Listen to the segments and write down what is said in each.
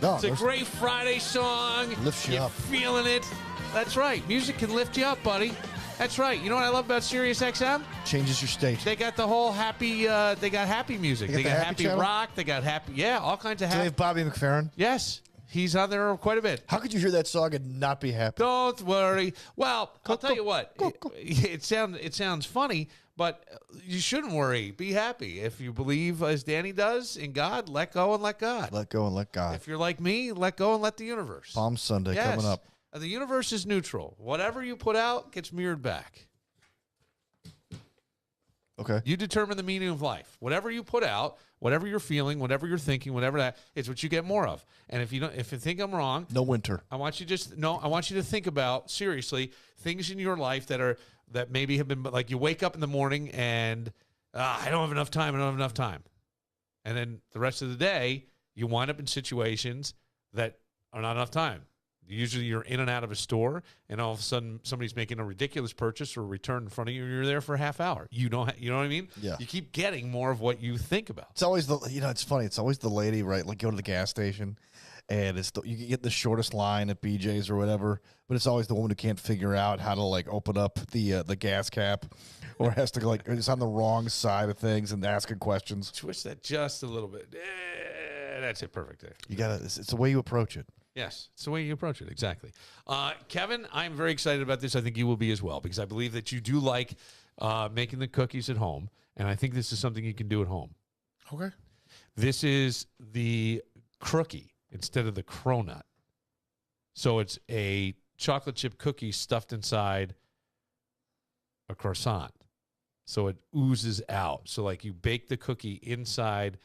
No, It's a great Friday song. Lifts you You're up. feeling it. That's right. Music can lift you up, buddy. That's right. You know what I love about Sirius XM? Changes your state. They got the whole happy. They got happy music. They They got got the happy happy channel? rock. They got happy. Yeah, all kinds of Do they happy. have Bobby McFerrin? Yes, he's on there quite a bit. How could you hear that song and not be happy? Don't worry. Well, I'll tell you what. It sounds funny, but you shouldn't worry. Be happy. If you believe, as Danny does, in God, let go and let God. Let go and let God. If you're like me, let go and let the universe. Palm Sunday Yes. coming up. The universe is neutral. Whatever you put out gets mirrored back. Okay. You determine the meaning of life. Whatever you put out, whatever you're feeling, whatever you're thinking, whatever that, it's what you get more of. And if you think I'm wrong, No winter. I want you to think about seriously things in your life that maybe have been like you wake up in the morning and I don't have enough time. And then the rest of the day you wind up in situations that are not enough time. Usually you're in and out of a store and all of a sudden somebody's making a ridiculous purchase or a return in front of you and you're there for a half hour. You know what I mean? Yeah. You keep getting more of what you think about. It's always it's funny. It's always the lady, right? Like go to the gas station and you can get the shortest line at BJ's or whatever, but it's always the woman who can't figure out how to like open up the gas cap or has to like, it's on the wrong side of things and asking questions. Twist that just a little bit. That's it. Perfect there. You gotta, it's the way you approach it. Yes, it's the way you approach it. Exactly. Kevin, I'm very excited about this. I think you will be as well because I believe that you do like making the cookies at home, and I think this is something you can do at home. Okay. This is the crookie instead of the cronut. So it's a chocolate chip cookie stuffed inside a croissant. So it oozes out. So like you bake the cookie inside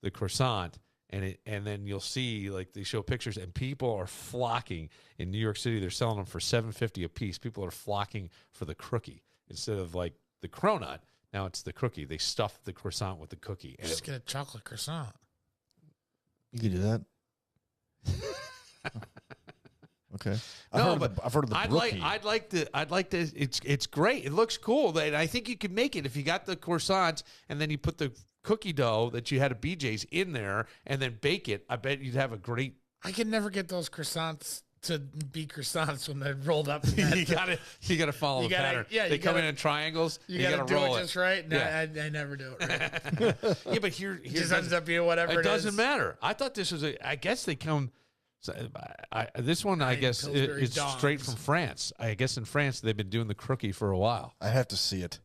the croissant, and then you'll see like they show pictures, and people are flocking in New York City. They're selling them for $7.50 a piece. People are flocking for the crookie instead of like the cronut. Now it's the cookie. They stuff the croissant with the cookie. And Just get a chocolate croissant. You can do that. Okay. No, I've heard of the brookie. I'd like to. It's great. It looks cool. And I think you can make it if you got the croissant and then you put the cookie dough that you had at BJ's in there and then bake it. I bet you'd have a great. I can never get those croissants to be croissants when they're rolled up. you gotta follow the pattern. Yeah, they come in triangles. You gotta do roll it just right. No, Yeah. I never do it right. Yeah, but here It just ends up being whatever it doesn't matter. I thought this was I guess they come. This one, I guess, Pillsbury is straight Dons. from France. I guess in France they've been doing the crookie for a while. I have to see it.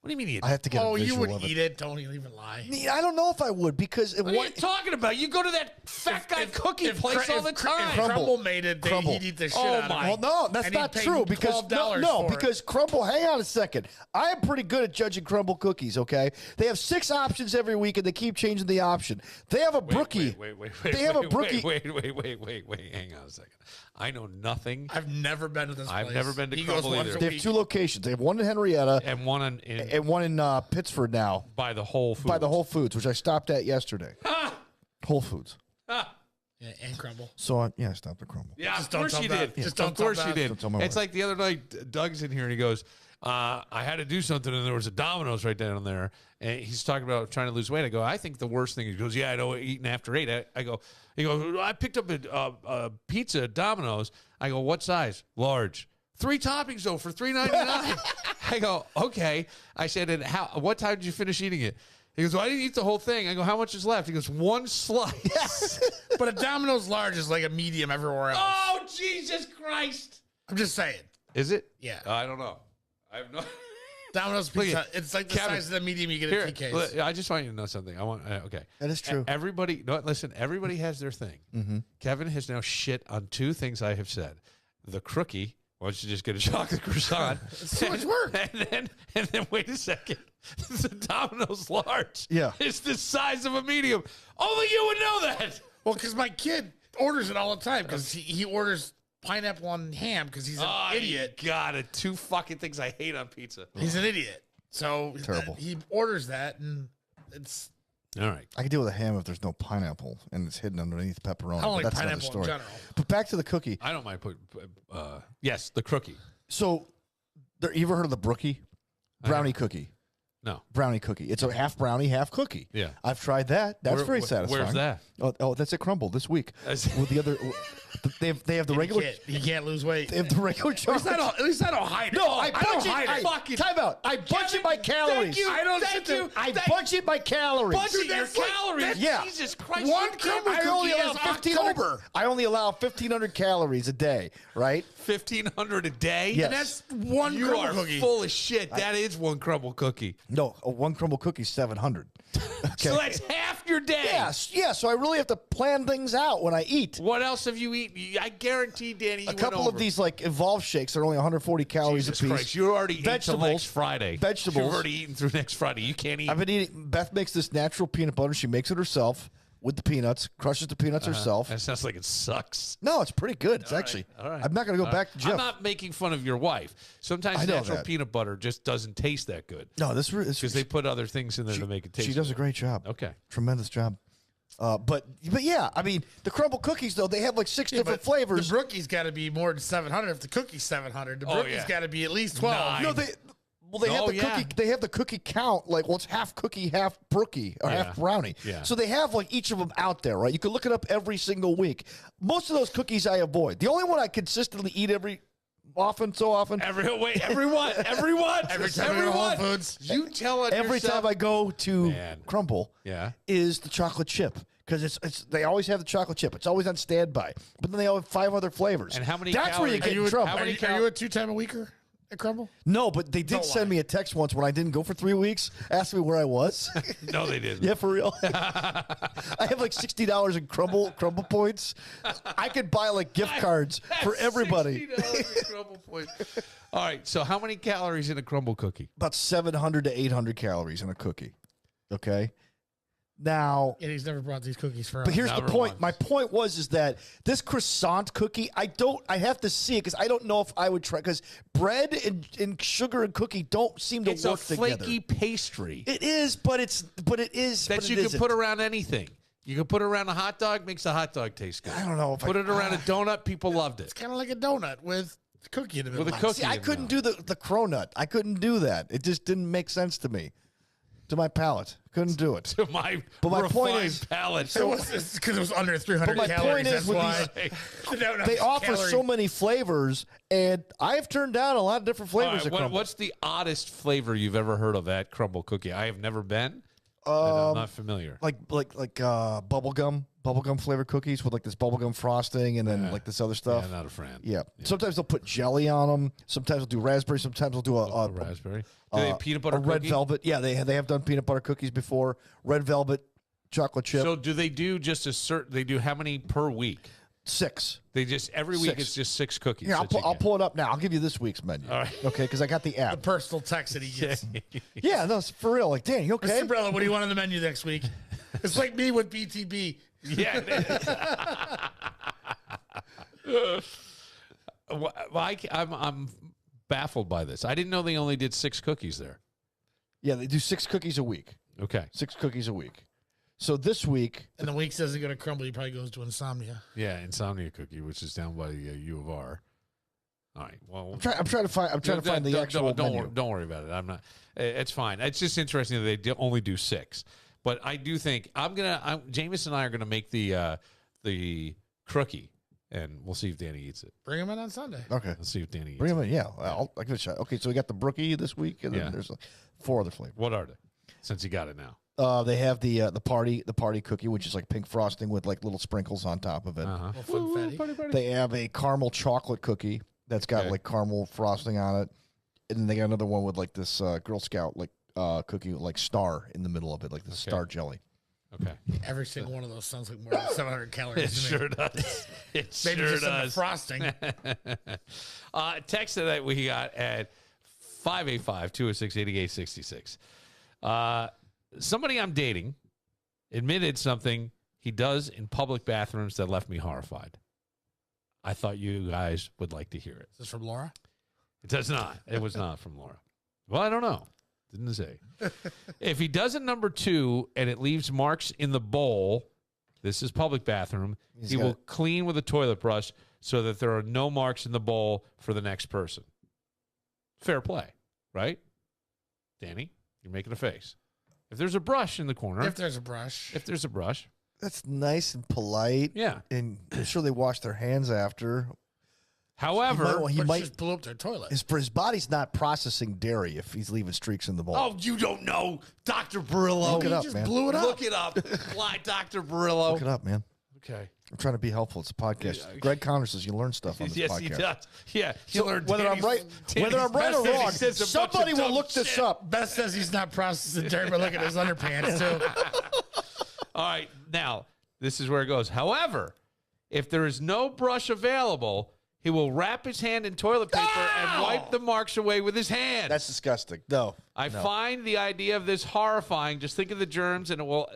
What do you mean? You I have to get a Oh, you visual would of eat it. Don't even lie. I don't know if I would because What are you talking about? You go to that fat guy cookie place all the time. If Crumble made it, Crumble. he'd eat the shit Oh out of my- it. Well, no, that's And he'd not pay true because $12 no, for it. because Crumble. Hang on a second. I am pretty good at judging Crumble cookies. Okay, they have 6 options every week, and they keep changing the option. They have a brookie. Wait. They have a brookie. Wait. Hang on a second. I know nothing. I've never been to this place. I've never been to He goes Crumble once either. a They have week. 2 locations. They have one in Henrietta And one and one in Pittsford now by the Whole Foods. by the Whole Foods, which I stopped at yesterday. Whole Foods. Yeah, and Crumble. So I stopped at Crumble. Yeah, Just of don't course tell you Beth. did. Just Of don't tell course you Beth. did. Don't tell my It's wife. like the other night, Doug's in here and he goes, I had to do something and there was a Domino's right down there. And he's talking about trying to lose weight. I go, I think the worst thing, he goes, yeah, I know eating after 8. He goes, I picked up a pizza at Domino's. I go, what size? Large. 3 toppings though for $3.99. I go, okay. I said, and what time did you finish eating it? He goes, well, I didn't eat the whole thing. I go, how much is left? He goes, 1 slice. But a Domino's large is like a medium everywhere else. Oh, Jesus Christ. I'm just saying. Is it? Yeah. I don't know. I have no. Domino's Look pizza. at- It's like the Kevin, size of the medium you get Here, at TK's. look, I just want you to know something. I want. Okay. That is true. Everybody, no, listen. Everybody has their thing. Mm-hmm. Kevin has now shit on 2 things I have said. The crookie. Why don't you just get a chocolate croissant? It's too much work. And then wait a second. The Domino's large. Yeah. It's the size of a medium. Only you would know that. Well, because my kid orders it all the time because he orders pineapple on ham because he's an idiot. God, 2 fucking things I hate on pizza. He's an idiot. So Terrible. he orders that, and it's All right. I can deal with a ham if there's no pineapple and it's hidden underneath pepperoni. I don't but like that's another pineapple in story. general. But back to the cookie. I don't mind put. Yes, the crookie. So, you ever heard of the brookie brownie cookie? No. Brownie cookie. It's a half brownie, half cookie. Yeah. I've tried that. That's very satisfying. Where's that? Oh, that's at Crumble this week. With the other, they have the regular. You can't lose weight. They have the regular chocolate. At least I don't hide it. No, I don't hide it. budget. Time out. I budget my calories. I don't Thank you. I budget my calories. Budget your That's like- calories. Yeah. Jesus Christ. One you crumble can't- I only cookie allow is 1,500. October. I only allow 1,500 calories a day. Right? 1,500 a day? Yes. And that's one You crumble are cookie. full of shit. That is one crumble cookie. No, one crumble cookie is 700. Okay. So that's half your day. Yes, yeah. So I really have to plan things out when I eat. What else have you eaten? I guarantee, Danny, you A couple of these like Evolve shakes are only 140 calories Jesus a piece. Christ, you already ate till Vegetables. next Friday. Vegetables. You've already eaten through next Friday. You can't eat. I've been eating. Beth makes this natural peanut butter. She makes it herself with the peanuts. Crushes the peanuts herself. That sounds like it sucks. No, it's pretty good. It's actually. All right. I'm not going to go back to Jeff. I'm not making fun of your wife. Sometimes I know natural that. peanut butter just doesn't taste that good No, this because they put other things in there to make it taste She does a good. great job. Okay. Tremendous job. But yeah, I mean the crumble cookies though they have like 6 different flavors. The brookie's got to be more than 700. If the cookie's 700, the Oh, brookie's yeah. got to be at least 12. Nine. No, they have Oh, the yeah. cookie. They have the cookie count. Like, well, it's half cookie, half brookie, or Yeah. half brownie. Yeah. So they have like each of them out there, right? You can look it up every single week. Most of those cookies I avoid. The only one I consistently eat every so often. Everyone. Every time I go to Whole Foods. You tell it Every yourself. time I go to Man. Crumble, Yeah. is the chocolate chip because it's they always have the chocolate chip. It's always on standby. But then they all have 5 other flavors. And how many That's where you calories- get Are you in trouble. how many Are you a 2-time-a-weeker at Crumble? No, but they did Don't send lie. me a text once when I didn't go for 3 weeks. Asked me where I was. No, they didn't. Yeah, for real. I have like $60 in crumble points. I could buy like gift cards for everybody. $60 in crumble points. All right. So how many calories in a crumble cookie? About 700 to 800 calories in a cookie. Okay. Now, And he's never brought these cookies for us. but here's the Never point. once. My point is that this croissant cookie, I have to see it because I don't know if I would try because bread and sugar and cookie don't seem to It's a work together. flaky pastry It is, but it is that but you it can isn't. put around anything. You can put it around a hot dog, makes a hot dog taste good. I don't know if Put I, it around a donut, people loved It's it. kind of like a donut with a cookie in the middle. With a cookie. See, I in couldn't there. do the cronut. I couldn't do that. It just didn't make sense to me, to my palate. Couldn't do it. To my But my point refined is- palate. Because it was under 300 But my calories. point is That's with why. They offer Calorie. so many flavors, and I've turned down a lot of different All flavors right, of crumble. what's the oddest flavor you've ever heard of at Crumble Cookie? I have never been. And I'm not familiar. like bubblegum flavored cookies with like this bubblegum frosting and then like this other Yeah, stuff. I'm not a fan. Yeah. Sometimes they'll put jelly on them. Sometimes they'll do raspberry. Sometimes they'll do a Raspberry. Do they have peanut butter a red cookie? velvet. Yeah, they have done peanut butter cookies before. Red velvet chocolate chip. So do they do just a certain? They do how many per week? 6. They just every week 6. it's just 6 cookies. Here, that you I'll get. pull it up now. I'll give you this week's menu. All right. Okay, because I got the The app. personal text that he gets. Yeah, no, it's for real. Like, Dan, you okay? Mr. Brella, what do you want on the menu next week? It's like me with BTB. Yeah. it is. Well, I'm baffled by this. I didn't know they only did 6 cookies there. Yeah, they do 6 cookies a week. Okay. 6 cookies a week. So this week, And the week doesn't go to Crumble. He probably goes to Insomnia. Yeah, Insomnia Cookie, which is down by the U of R. All right. Well, I'm trying to find the actual menu. Don't worry about it. I'm not. It's fine. It's just interesting that they only do 6. But I do think Jameis and I are gonna make the crookie, and we'll see if Danny eats it. Bring him in on Sunday. Okay. Let's see if Danny eats Bring it. them in. Yeah, I'll give it a shot. Okay, so we got the brookie this week, and then Yeah. there's 4 other flavors. What are they? Since you got it now. They have the party cookie, which is like pink frosting with like little sprinkles on top of it. Uh-huh. Little fun fatty. They have a caramel chocolate cookie that's got Okay. like caramel frosting on it, and then they got another one with like this Girl Scout like cookie with like star in the middle of it, like the star jelly. Okay. Every single one of those sounds like more than 700 calories. It to me. sure does. It Maybe sure just in the does. frosting. Text that we got at 585-206-8866. Somebody I'm dating admitted something he does in public bathrooms that left me horrified. I thought you guys would like to hear it. Is this from Laura? It does not. It was not from Laura. Well, I don't know. Didn't say. If he does it number 2 and it leaves marks in the bowl, this is public bathroom, he will clean with a toilet brush so that there are no marks in the bowl for the next person. Fair play, right? Danny? You're making a face. If there's a brush in the corner, If there's a brush. That's nice and polite. Yeah. And I'm sure they wash their hands after. However, He But might just blew up their toilet. his body's not processing dairy if he's leaving streaks in the bowl. oh, you don't know, Dr. Barillo. Look it He up, just man. blew it up. Look it up. Why, Dr. Barillo? Look it up, man. Okay. I'm trying to be helpful. It's a podcast. Greg Connor says you learn stuff on this Yes, podcast. he does. Yeah. You So learned whether I'm right, whether I'm right or Danny wrong, says a bunch somebody of will dumb look this shit. up. Beth says he's not processing dirt, but look at his underpants, too. All right. Now, this is where it goes. However, if there is no brush available, he will wrap his hand in toilet paper and wipe the marks away with his hand. That's disgusting. No. I find the idea of this horrifying. Just think of the germs, and it will.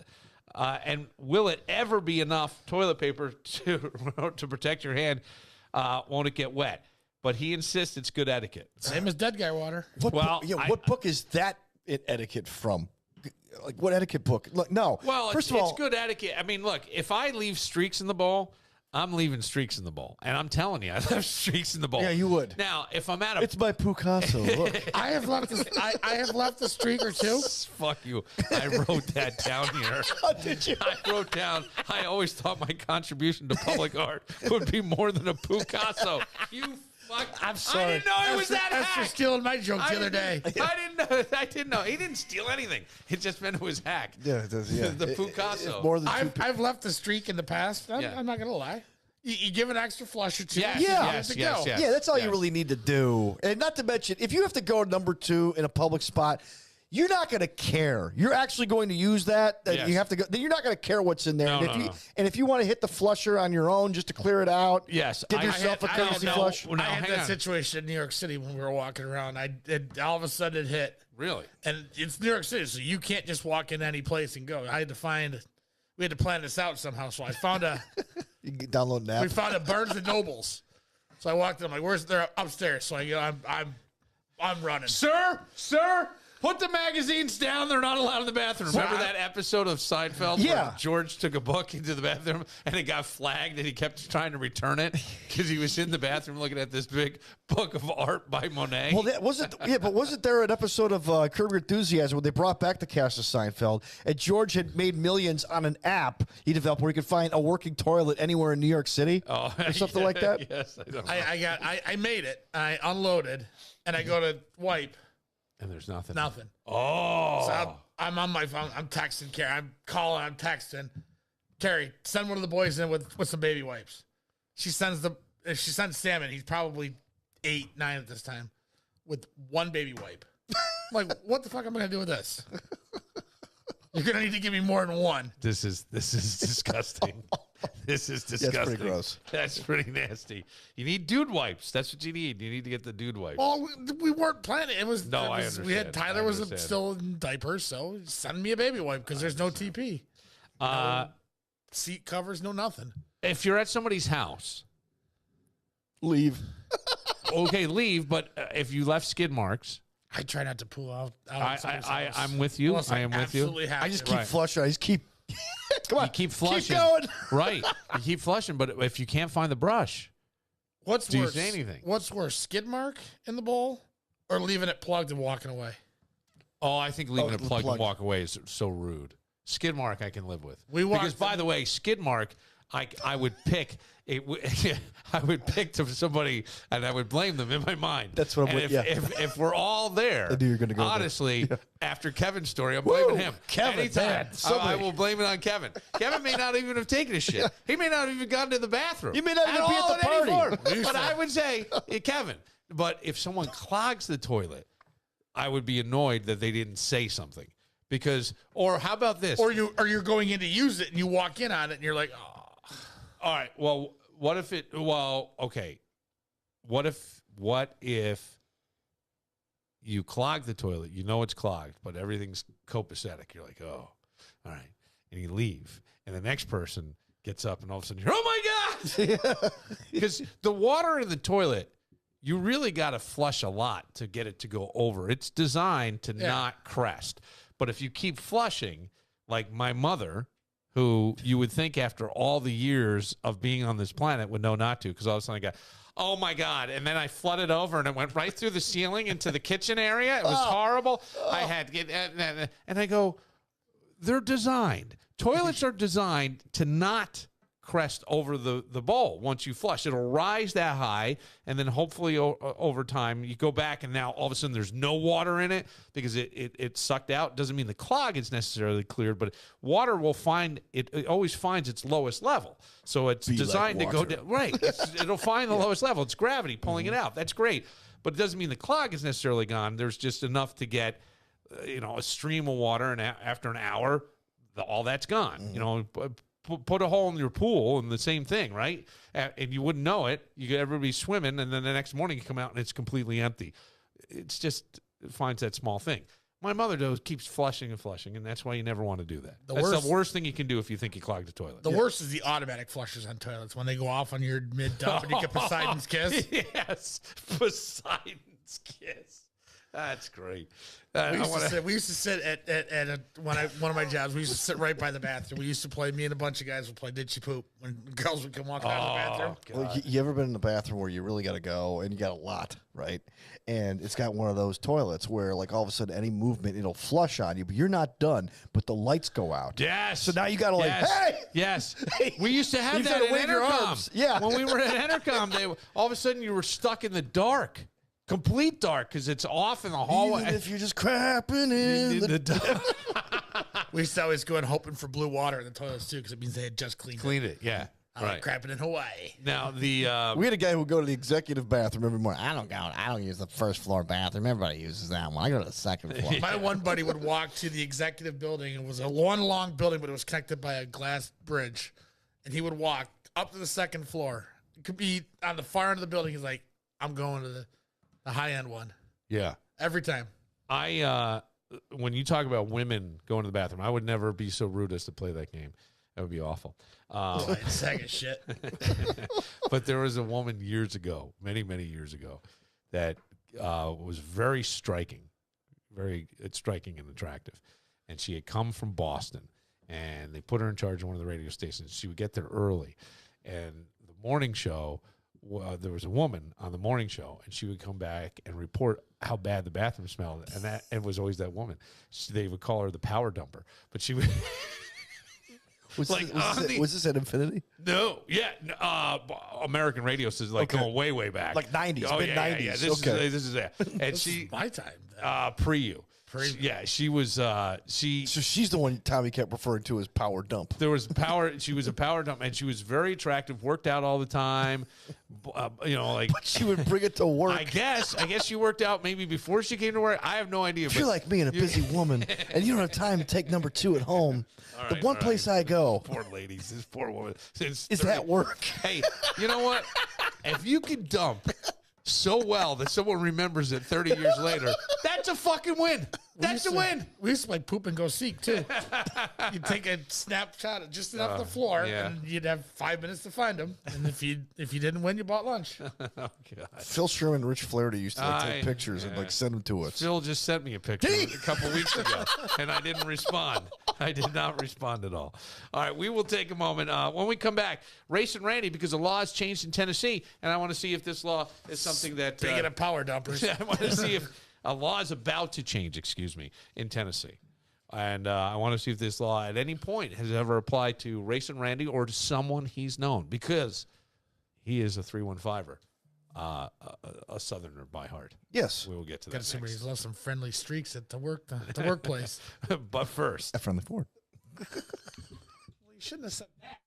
And will it ever be enough toilet paper to protect your hand? Won't it get wet? But he insists it's good etiquette. Same as dead guy water. What Well, what book is that etiquette from? Like what etiquette book? Look, no. Well, first it's of all, good etiquette. I mean, look, if I leave streaks in the bowl, I'm leaving streaks in the bowl, and I'm telling you, I left streaks in the bowl. Yeah, you would. Now, if I'm at a it's my Picasso. Look. I have left a streak or two. fuck you, I wrote that down here. How did you? I wrote down, I always thought my contribution to public art would be more than a Picasso. You fuck. I'm sorry. I didn't know it was that That's for hack. stealing my joke the other day. I didn't know. He didn't steal anything. It just meant it was hack. Yeah, it does. Yeah, The Picasso. It's more than I've left the streak in the past. I'm not going to lie. You give an extra flush or two. Yes, you're yes, good to yes, go. yes. Yeah, that's all Yes. you really need to do. And not to mention, if you have to go number 2 in a public spot, you're not going to care. You're actually going to use that. Yes. You have to go. Then you're not going to care what's in there. No, and if no, you no. and if you want to hit the flusher on your own just to clear it out, Yes, give I yourself had- a I courtesy had- flush. No, I had hang that on. situation in New York City when we were walking around. All of a sudden it hit. Really? And it's New York City, so you can't just walk in any place and go. We had to plan this out somehow. So I found You can download an app. we found a Barnes and Nobles. So I walked in. I'm like, "Where's they're upstairs?" So I go, I'm running. Sir, put the magazines down. They're not allowed in the bathroom. Remember that episode of Seinfeld Yeah. where George took a book into the bathroom and it got flagged and he kept trying to return it because he was in the bathroom looking at this big book of art by Monet? Well, that wasn't. Yeah, but wasn't there an episode of Curb Your Enthusiasm where they brought back the cast of Seinfeld, and George had made millions on an app he developed where he could find a working toilet anywhere in New York City, or something like that. Yes, I don't know. I made it. I unloaded, and I go to wipe. And there's nothing. Nothing. Oh. So I'm on my phone. I'm texting Carrie. I'm calling. I'm texting. Carrie, send one of the boys in with some baby wipes. She sends Salmon. He's probably 8, 9 at this time, with one baby wipe. I'm like, what the fuck am I gonna do with this? You're gonna need to give me more than one. This is disgusting. This is disgusting. That's pretty gross. That's pretty nasty. You need dude wipes. That's what you need. You need to get the dude wipes. Well, we weren't planning. It was. No, I We had understand. Tyler I was understand. still in diapers, so send me a baby wipe because there's no TP, seat covers, no nothing. If you're at somebody's house, Leave. okay, leave. But if you left skid marks, I try not to pull out. at somebody's house. I'm with you. Unless I am with you. absolutely have I just to. keep flushing. I just keep. Come on, You keep flushing. Keep going. Right. You keep flushing. But if you can't find the brush, What's Do you worse? say anything? What's worse, skid mark in the bowl or leaving it plugged and walking away? I think leaving it the plugged plug. and walk away is so rude. Skid mark I can live with. We walked Because by the way, skid mark I would pick it. I would pick to somebody and I would blame them in my mind. That's what I'm and with- if we're all there, I knew you were gonna go there. honestly, after Kevin's story, I'm blaming him. Kevin, Anytime, man, I somebody. will blame it on Kevin. Kevin may not even have taken a shit. He may not have even gotten to the bathroom. You may not even be at all the in any party. form. But I would say, Kevin. But if someone clogs the toilet, I would be annoyed that they didn't say something. Because, or how about this? Or you're going in to use it and you walk in on it and you're like, oh. All right. Well, what if it? Well, okay. What if you clog the toilet? You know it's clogged, but everything's copacetic. You're like, oh, all right, and you leave, and the next person gets up, and all of a sudden you're, oh my god, because the water in the toilet, you really got to flush a lot to get it to go over. It's designed to not crest, but if you keep flushing, like my mother, who you would think after all the years of being on this planet would know not to, because all of a sudden I got, oh my God. And then I flooded over and it went right through the ceiling into the kitchen area. It was horrible. I had to get, and I go, they're designed. Toilets are designed to not crest over the bowl once you flush. It'll rise that high, and then hopefully over time you go back, and now all of a sudden there's no water in it because it sucked out. Doesn't mean the clog is necessarily cleared, but water will find it always finds its lowest level. So it's designed to go down. Right. It'll find the lowest level. It's gravity pulling it out. That's great. But it doesn't mean the clog is necessarily gone. There's just enough to get a stream of water, and after an hour, all that's gone. Put a hole in your pool and the same thing, right? And you wouldn't know it. You get everybody swimming, and then the next morning you come out and it's completely empty. It finds that small thing. My mother keeps flushing and flushing, and that's why you never want to do that. That's the worst thing you can do if you think you clogged the toilet. The worst is the automatic flushers on toilets when they go off on your mid-dump and you get Poseidon's kiss. Yes, Poseidon's kiss. That's great. We used to sit at one of my jobs. We used to sit right by the bathroom. We used to play. Me and a bunch of guys would play Did She Poop when girls would come walking out of the bathroom. Well, you ever been in the bathroom where you really got to go and you got a lot, right? And it's got one of those toilets where, like, all of a sudden any movement it'll flush on you, but you're not done. But the lights go out. Yes. So now you got to hey. Yes. We used to have You that gotta at wave your Entercom. arms. Yeah. When we were at Entercom, all of a sudden you were stuck in the dark. Complete dark because it's off in the hallway. Even if you're just crapping in the dark. We used to always go in hoping for blue water in the toilets too, because it means they had just cleaned it. Yeah. I like crapping in Hawaii. Now we had a guy who would go to the executive bathroom every morning. I don't use the first floor bathroom. Everybody uses that one. I go to the second floor. My one buddy would walk to the executive building. It was a long building, but it was connected by a glass bridge. And he would walk up to the second floor. It could be on the far end of the building. He's like, I'm going to the high-end one. Yeah. Every time. When you talk about women going to the bathroom, I would never be so rude as to play that game. That would be awful. Sack of shit. But there was a woman years ago, many, many years ago, that was very striking and attractive. And she had come from Boston, and they put her in charge of one of the radio stations. She would get there early. And the morning show, there was a woman on the morning show, and she would come back and report how bad the bathroom smelled, and it was always that woman. They would call her the power dumper, but she would. Was this at Infinity? No, yeah, American radio says going way back, like 90s, mid 90s. Yeah. This is it. And she my time. Pre you. Yeah, she was. So she's the one Tommy kept referring to as power dump. There was power. She was a power dump, and she was very attractive. Worked out all the time. But she would bring it to work. I guess she worked out maybe before she came to work. I have no idea. If you're like me and a busy woman, and you don't have time to take number 2 at home, the one place I go. Poor ladies, this poor woman. Is that work? Hey, you know what? If you can dump so well that someone remembers it 30 years later, that's a fucking win. That's a win. We used to play poop and go seek too. You'd take a snapshot of just enough of the floor, and you'd have 5 minutes to find them. And if you didn't win, you bought lunch. Oh, God. Phil Sherman and Rich Flaherty used to take pictures and send them to us. Phil just sent me a picture a couple weeks ago, and I didn't respond. I did not respond at all. All right, we will take a moment. When we come back, Race and Randy, because the law has changed in Tennessee, and I want to see if this law is something that... Speaking of power dumpers. I want to see if a law is about to change, in Tennessee. And I want to see if this law at any point has ever applied to Race and Randy or to someone he's known, because he is a 315er, a Southerner by heart. Yes. We will get to that. Got to see where he's left some friendly streaks at the workplace. But first, A friendly Ford. Well, you shouldn't have said that.